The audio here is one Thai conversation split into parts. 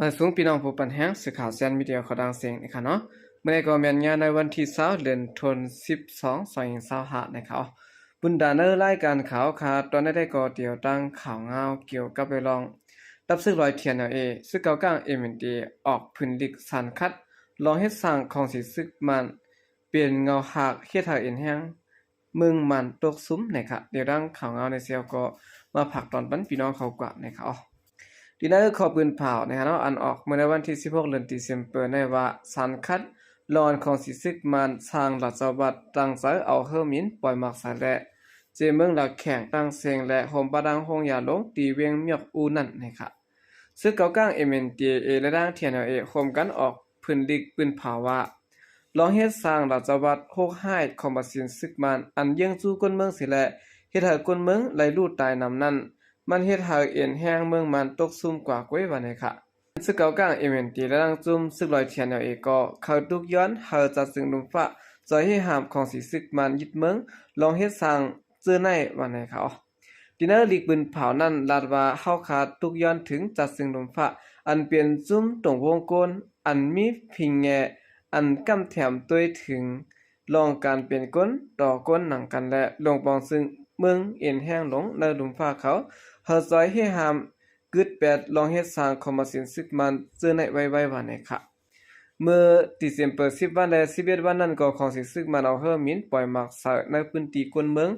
มาสูงพี่น้องผู้ปันแห้งสื่อข่าวเซียนมีเดียขอดังเสียงนะคะเนาะเมื่อก็แม่นงานในวันที่20เดือนธันวาคม2025นะคะบุญดาเนอร์รายการข่าวค่ะตอนได้ก็เดียวตั้งข่าวเงาเกี่ยวกับไปลองรับซื้อรอยเทียนเอาซึ่งเก่ากลาง MND ออกพื้นลิกสันคัดลองเฮ็ดสร้างของสิซึกมันเปลี่ยนเงาหักเฮ็ดให้เอ็นแห้งมึงมันตกซุ้มนะคะเดี๋ยวดังข่าวเงาในเซียวก็มาผักตอนปันพี่น้องเขากว่านะคะดีนั้นขอปืนเผานะครับเนาะอันออกเมื่อในวันที่16เดือนตุลาคมในว่าสารคัดลอนของสิซึกมันทางหลักจังหวัดตั้งใจเอาเฮอมินปล่อยมักสาและเจเมืองหลักแข่งตั้งเสียงและโฮมปะดังฮงยาลงตีเวียงเมียกอูนั่นนะครับซึ่งเก่ากลาง MNDAA และด้าน TNLA โฮมกันออกพื้นลิกปืนเผาว่าลองเฮ็ดสร้างหลักจังหวัดโฮกให้คอมบาสินซึกมันอันเยี่ยงสู้ก้นเมืองสิและเฮ็ดให้ก้นเมืองไหลลู่ตายนำนั้นมันเฮ็ดให้เอ็นแห้งเมืองมันตกซุ่มกว่าก้วยว่านะคะซึกเก่ากลาง MND และดังจุ่มซึกลอยเทียนเอก็เข้าทุกย้อนเฮาจัดซึ่งลุมฟ้าจอยให้หามของสิซึกมันยึดเมืองลองเฮ็ดสร้างเจอในว่านะคะดินเนอร์ลีกปืนเผานั้นลาดว่าเฮาขาดทุกย้อนถึงจัดซึ่งลุมฟ้าอันเปลี่ยนจุ่มตรงวงกลอันมีพิงแงอันกำแถมตัวถึงลองการเปลี่ยนก้นต่อก้นหนังกันและลงปองซึ่งเมืองเอ็นแห้งลงในลุมฟ้าเขาเฮาซอยให้หามกึดแปดลองเฮ็ดสร้างคอมมาสินซึกมันเจอในไว้ว่าไหนค่ะเมื่อติเซมเปอร์10วันและ11วันนั้นก็ของสิซึกมันเอาเฮอมินปล่อยมักษาในพื้นที่กวนเมือง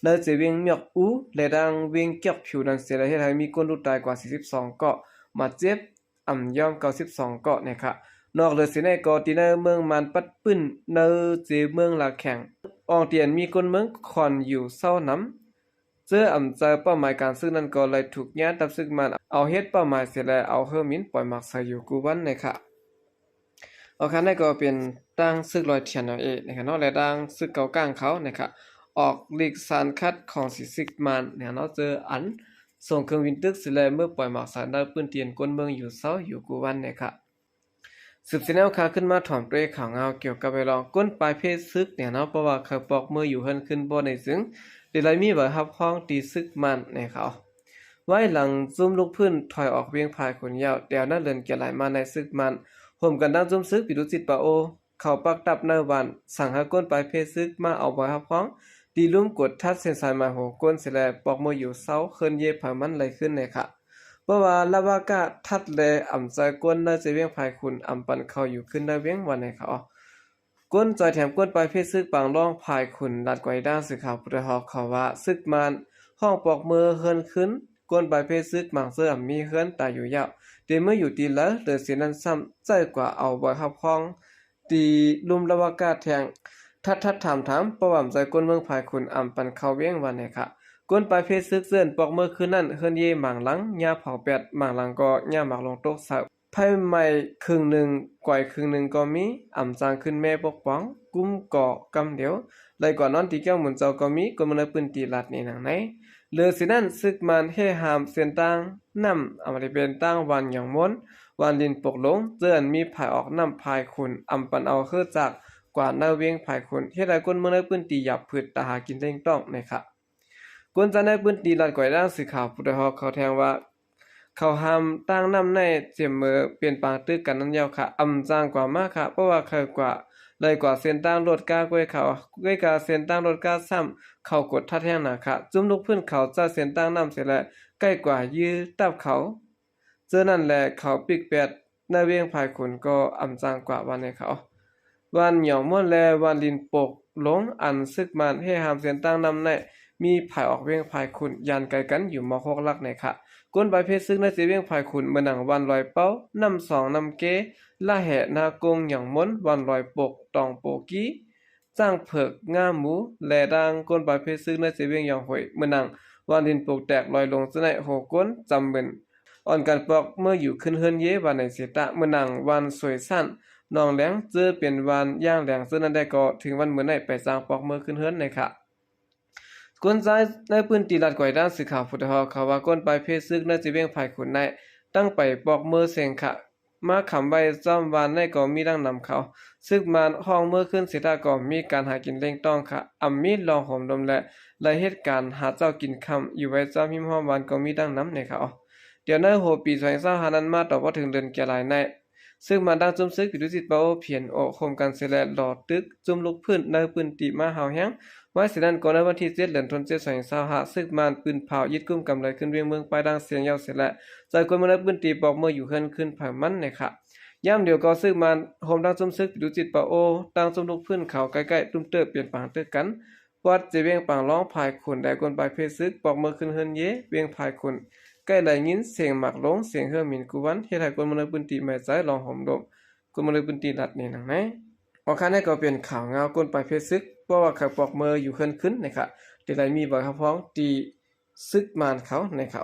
ในจะเวียงเมียกอูและดังเวียงเก็บผิวนั้นเสียเฮ็ดให้มีคนรู้ตายกว่า42เกาะมาเจ็บย่อม92เกาะนะคะนอกเหลือสิในก็ที่ในเมืองมันปัดปื้นในเจเมืองลาแข่งอองเตียนมีคนเมืองคอนอยู่เศร้านำเจอเจอเป้าหมายการซื้อนั้นก็เลยถูกย้ายตับซึกมันเอาเฮ็ดเป้าหมายเสร็จแล้วเอาเฮอมินปล่อยมักใส่อยู่กูวันนะคะเอาคันได้ก็เป็นตั้งซึกลอยเทียนเอานะคะเนาะและตั้งซึกเก่ากลางเขานะคะออกลีกสารคัดของสิซึกมันเนี่ยเนาะเจออันส่งเครื่องวินตึกสิแล้วเมื่อปล่อยมักสารได้ปืนเตียนก้นเมืองอยู่เศร้าอยู่กูวันนะคะสืบสิแนวขาขึ้นมาถ่อมด้วยข่าวเงาเกี่ยวกับไปลองก้นปลายเพศซึกเนี่ยเนาะเพราะว่าเขาปอกมืออยู่เฮินขึ้นบ่ในซึ่งเดี๋ยวมีบ่ฮับห้องตีซึกมันในเขาไว้หลังซุ่มลูกพื้นถอยออกเวียงพายขนยาวเดี๋ยวนั้นเดินเกี่ยวไหลมาในซึกมันห่มกันดังซุ่มซึกปิดุจิตปะโอเขาปักตับในวันสั่งให้ก้นปลายเพศซึกมาเอาบ่ฮับห้องตีลุ่มกดทัดเส้นสายมาโหก้นเสร็จแล้วปอกมืออยู่เซาเคินเย่ผามันไหลขึ้นในค่ะเพราะว่าลาวากะทัดแลใจกวนน่าจะเวียงภายคุณปันเขาอยู่ขึ้นได้เวียงวันไหนเขาก้นจอยแถมก้นไปเพศซึกปางร่องภายคุณลัดไกวด้านสื่อข่าวพุทธฮอกเขาว่าซึกมันห้องปอกมือเฮินขึ้นก้นไปเพศซึกมังเสื้อมีเฮินตายอยู่ยาวเดเมื่ออยู่ตีแล้วเหลือเสียนั้นซ้ำใจกว่าเอาบ่อยขับห้องตีลุมลาวากะแทงทัดถามประวัติใจก้นเมืองภายคุณปันเขาเวียงวันไหนค่ะก้นปลายเพศซึกเสื่อนปอกเมื่อคืนนั้นเฮิรนเย่หมางหลังยาเผาแปดหมางหลังก็ยาหมากลงโต๊ะเสาไพ่ใหม่ครึ่งหนึ่งก่อยครึ่งหนึ่งก็มีจางขึ้นแม่ปกป้องกุ้มเกาะกำเดียวเลยกว่านอนตีแก้วหมุนเจ้าก็มีก็มันปืนตีลัดนี่หนังไหนเหลือสินั้นซึกมันให้หามเสียนตั้งน้ำมาได้เป็นตั้งวันอย่างม้วนวันลินปกลงเจือนมีภายออกน้ำภายคุณปันเอาเฮือจากกว่าหน้าเวียงภายคุณเฮ็ดให้คนเมื่อปืนตีหยับพืชตาหากินเร่งต้องนะครับกวนจะในพื้นที่ลัดก่อยด้านสื่อข่าวพุทธฮอกเขาแทงว่าเขาห้ามตั้งน้ำในเจียมมือเปลี่ยนปางตึกกันนั้นยาวค่ะจางกว่ามากค่ะเพราะว่าเคยกว่าเลยกว่าเส้นตั้งรถก้าก้วยเขาก้วยกาเส้นตั้งรถก้าซ้ำเขากดทัดแห้งหนาค่ะจุ่มลูกพื้นเขาจะเส้นตั้งน้ำเสร็จแล้วใกล้กว่ายื้อตับเขาเจอนั่นแหละเขาปิกแปดในเวียงภายขุนก็จางกว่าวันในเขาวันเหนียวม้วนแลวันลินปกหลงซึกมันให้ห้ามเส้นตั้งน้ำในมีภายออกเวียงภายขุนยันไกลกันอยู่มอกลักในค่ะก้นใบเพชรซึ่งในเสเวียงภายขุนเมื่อหนังวันลอยเป้าน้ำสองน้ำเกล่าแห่นากงอย่างม้นวันลอยปกตองโปกี้จ้างเผือกง่ามหมูแลดังก้นใบเพชรซึ่งในเสเวียงอย่างหวยเมื่อหนังวันดินปกแตกลอยลงจะในโหก้นจำเป็นอ่อนกันปอกเมื่ออยู่ขึ้นเฮิรนเยวันในเสตะเมื่อหนังวันสวยสั้นนองแหลงเจอเป็นวันย่างแหลงซึ่งนั้นได้ก็ถึงวันเมื่อไหนไปสร้างปอกเมื่อขึ้นเฮิรนในค่ะก้นใจในพื้นที่ลัดก่อยด้านสื่อข่าวพุทธฮอเขาว่าก้นปลายเพศซึกในจีเวียงภายขุนในตั้งไปปอกเมื่อเสียงค่ะมาขำใบจ้อมวานในก็มีดังนำเขาซึกมันห้องเมื่อขึ้นสิทาก็มีการหากินเร่งต้องค่ะมีลองหอมดมและเหตุการณ์หาเจ้ากินคำอยู่ไว้จ้อมหิมห้อมวานก็มีดังน้ำในเขา เดี๋ยวในหัวปี2025นั้นมาต่อบ่ถึงเดือนแก่หลายในซึ่งมาดังจุ่มซึกปิดุจิตเปาเพียนออกโคมกันเสแลหลอตึกจุ่มลุกพื้นในปืนติมาหาวแฮงไว้สินั้นก่อนในวันที่7เดือนธันวาคม2025ซึ่งมานปืนเผายึดกุมกำไรขึ้นเวียงเมืองปลายดังเสียงยาวเสร็จแล้วใจคนมาในปืนตีบอกเมื่ออยู่ขึ้นผ่ามันนะครับย่ำเดียวก็ซึ่งมันโฮมดังจุ่มซึกปิดุจิตเปาโอดังจุ่มลุกพื้นเขาใกล้ๆตุ้มเติบเปลี่ยนปางเตอกันวัดจะเวียงปางร้องภายขุนได้กวนปลายเพซึกบอกเมื่อขึ้นเฮินเยเวียงภายขุนใกล้ไหลยินเสียงหมักลงเสียงเฮือหมิ่นกุวันเฮ็ดให้คนมาในปืนตีไม่ใจลองหอมดมคนมาในปืนตีลัดนี่นังไหนออกคันให้ก็เป็นข่าวเงากวนปลายเพซึกเพราะว่าเขาบอกเมื่ออยู่ขึ้นนะครับที่ไหลมีบ่อยครับพ้องตีซึกมานเขานะครับ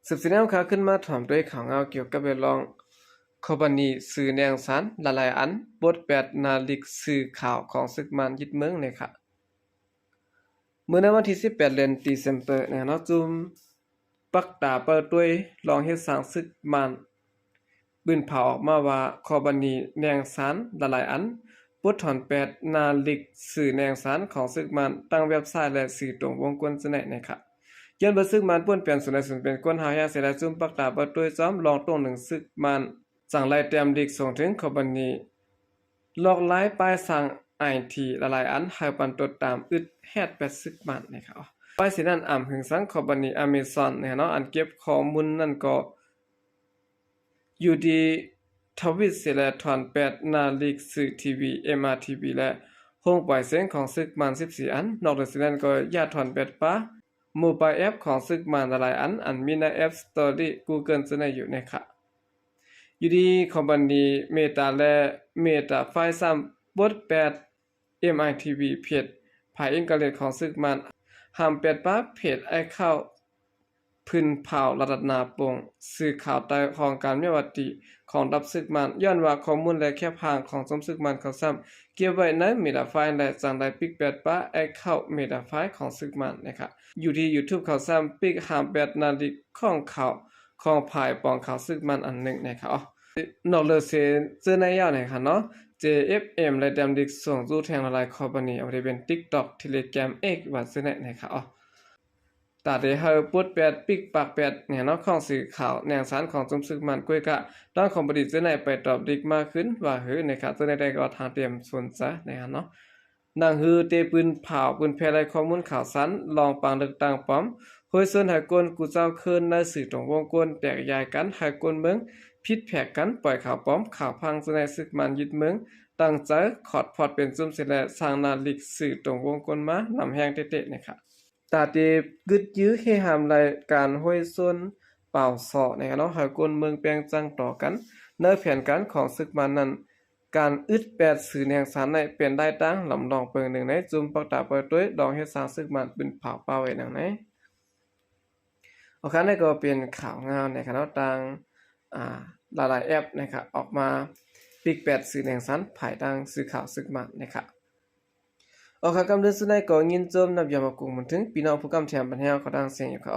สืบสิแนวข่าวขึ้นมาถามด้วยข่าวเงาเกี่ยวกับเวลองคอบันีสื่อแนงสารหลายๆอันบท8นาฬิกสื่อข่าวของศึกมานยึดเมืองนะครับเมื่อในวันที่18เดือนตุลาคมเนาะจุมปักตาเปิดด้วยลองเฮ็ดสร้างศึกมานปืนเผาออกมาว่าคอบันีแนงสารหลายๆอันบทถอน8นาฬิกสื่อแนงสารของศึกมานตั้งเว็บไซต์และสื่อตรงวงกลจะแนะนะครับย้อนบ่ซึกมันป่วนเปลี่ยนสุนัยสุนเป็นก้นหายาเสยจุมปักตาเปิดด้วยซ้อมลองตรงหนึ่งซึกมันสั่งไล่เตรียมดิกส่งถึงคอบันนีหลอกหลายป้ายสั่งไอทีหลายอันให้ปันตดตามอึดแฮดแปดซึกมันนะครับป้ายสินั้นอ่ำหึงสังคอบันนีอเมซอนเนาะอันเก็บข้อมูลนั่นก็อยู่ดีทวิตเสละถอน8นาฬิกสื่อทีวี MRTV และห้องปล่อยเสียงของซึกมัน14อันนอกจากนั้นก็ญาติถอน8ป้าโมบายแอปของซึกมันหลายอันมีใน App Store Google จะได้อยู่นะครับอยู่ดีคอมพานีเมตาและเมตาไฟล์ซ้ำบท8 MITV เพจภายอินเทอร์เน็ตของซึกมันห้าม8ป้าเพจไอเข้าพื้นเผาระดับนาปงสื่อข่าวใต้ของการเมียวัติของรับซึกมันย้อนว่าข้อมูลและแคบห่างของสมซึกมันเขาซ้ำเก็บไว้ในเมตาไฟล์และจังได้ปิก8ป้าไอเข้าเมตาไฟล์ของซึกมันนะครับอยู่ที่ YouTube เขาซ้ำปิกห้าม8นาฬิกของเขาของภายปองเขาซึกมันอันหนึ่งนะครับนอกเลยเสียเจอในยาวไหนคะเนาะ JFM และดำดิกส่งจู้แทงละลายคอมพานีเอาไปเป็น TikTok Telegram X ว่าซื้อไหนนะคะตาเดเฮาปุด8ปิกปาก8เนี่ยเนาะของสื่อข่าวแนวสารของจุมซึกมันกวยกะด้านของประดิษฐ์ซื้อไหนไปตอบดิกมากขึ้นว่าเฮ้ยนะครับซื้อไหนได้ก็ทางเตรียมส่วนซะนะครับเนาะนางฮือเตปืนเผาปืนแพร่ไรข้อมูลข่าวสารลองปางเลือกตั้งป้อมห้วยส่วนหากลกูเจ้าคืนในสื่อตรงวงกลแตกยายกันหากลเมืองพิษแผกกันปล่อยข่าวป้อมข่าวพังในซึกมันยึดเมืองตั้งใจขอดพอดเป็นซุ่มเสร็จแล้วสร้างนาลิกสื่อตรงวงกลมานำแห้งเตะๆนะครับตาเตกึดยื้อให้หามรายการห้วยส่วนเป่าสอนะครับเนาะหากลเมืองแปลงจังต่อกันในแผนการของซึกมันนั้นการอึด8สื่อแนงสารในเป็นได้ตั้งลำดองเปิงหนึ่งในจุมปักตาเปิดด้วยดองเฮ็ดสร้างซึกมันเป็นเผาเป้าไว้ดังไหนเอาคันนี้ก็เป็นข่าวงานนะครับเนาะต่างหลายๆแอปนะครับออกมาปิก8สื่อแนงสารภายดังสื่อข่าวซึกมันนะครับออกคำกำเดินสุดในก็ยินจมนับยามกุงมันถึงพี่น้องผู้กำแถมปัญหาเขาดังเสียงอยู่เขา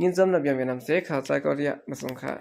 ยินจมนับยามเวียนนำเสข่าวใจก็เรียกมาส่งค่ะ